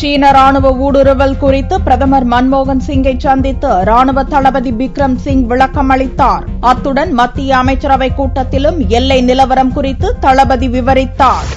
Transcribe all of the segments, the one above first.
சீன ராணுவ ஊடுருவல் குறித்து பிரதமர் மன்மோகன் சிங்கை சந்தித்து ராணுவ தளபதி பிக்ரம் சிங் விளக்கம் அளித்தார். அத்துடன் மத்திய அமைச்சரவை கூட்டத்திலும் எல்லை நிலவரம் குறித்து தளபதி விவரித்தார்.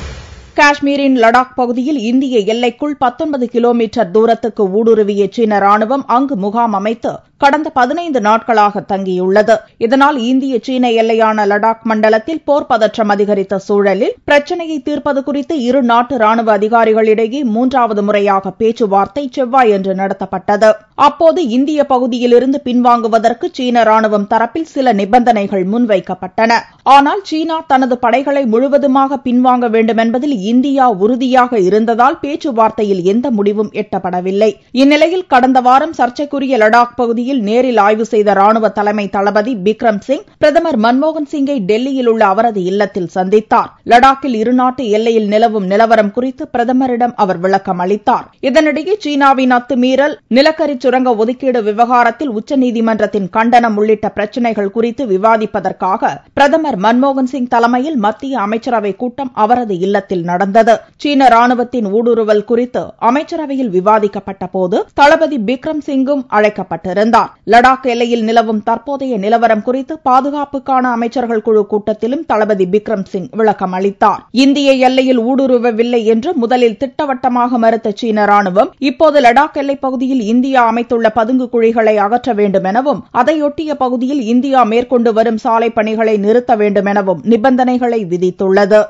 காஷ்மீரின் லடாக் பகுதியில் இந்திய எல்லைக்குள் 19 கிலோமீட்டர் தூரத்துக்கு ஊடுருவிய சீன ராணுவம் அங்கு முகாம் அமைத்து கடந்த 15 நாட்களாக தங்கியுள்ளது. இதனால் இந்திய சீன எல்லையான லடாக் மண்டலத்தில் போர் பதற்றம் அதிகரித்த சூழலில் பிரச்சினையை தீர்ப்பது குறித்து இரு நாட்டு ராணுவ அதிகாரிகளிடையே 3வது முறையாக பேச்சுவார்த்தை செவ்வாயன்று நடத்தப்பட்டது. அப்போது இந்திய பகுதியிலிருந்து பின்வாங்குவதற்கு சீன ராணுவம் தரப்பில் சில நிபந்தனைகள் முன்வைக்கப்பட்டன. ஆனால் சீனா தனது படைகளை முழுவதுமாக பின்வாங்க வேண்டும் என்பதில் இந்தியா உறுதியாக இருந்ததால் பேச்சுவார்த்தையில் எந்த முடிவும் எட்டப்படவில்லை. இந்நிலையில் கடந்த வாரம் சர்ச்சைக்குரிய லடாக் பகுதியில் நேரில் ஆய்வு செய்த ராணுவ தலைமை தளபதி பிக்ரம் சிங் பிரதமர் மன்மோகன் சிங்கை டெல்லியில் உள்ள அவரது இல்லத்தில் சந்தித்தார். லடாக்கில் இருநாட்டு எல்லையில் நிலவும் நிலவரம் குறித்து பிரதமரிடம் அவர் விளக்கம் அளித்தார். இதனிடையே சீனாவின் அத்துமீறல், நிலக்கரி சுரங்க ஒதுக்கீடு விவகாரத்தில் உச்சநீதிமன்றத்தின் கண்டனம் உள்ளிட்ட பிரச்சினைகள் குறித்து விவாதிப்பதற்காக பிரதமர் மன்மோகன் சிங் தலைமையில் மத்திய அமைச்சரவை கூட்டம் அவரது இல்லத்தில் நடந்தது. சீன ராணுவத்தின் ஊடுருவல் குறித்து அமைச்சரவையில் விவாதிக்கப்பட்ட போது தளபதி பிக்ரம் சிங்கும் அழைக்கப்பட்டிருந்தார். லடாக் எல்லையில் நிலவும் தற்போதைய நிலவரம் குறித்து பாதுகாப்புக்கான அமைச்சர்கள் குழு கூட்டத்திலும் தளபதி பிக்ரம் சிங் விளக்கம் அளித்தார். இந்திய எல்லையில் ஊடுருவவில்லை என்று முதலில் திட்டவட்டமாக மறுத்த சீன ராணுவம் இப்போது லடாக் எல்லைப் பகுதியில் இந்தியா அமைத்துள்ள பதுங்கு குழிகளை அகற்ற வேண்டும் எனவும் அதையொட்டிய பகுதியில் இந்தியா மேற்கொண்டு வரும் சாலை பணிகளை நிறுத்த வேண்டும் எனவும் நிபந்தனைகளை விதித்துள்ளது.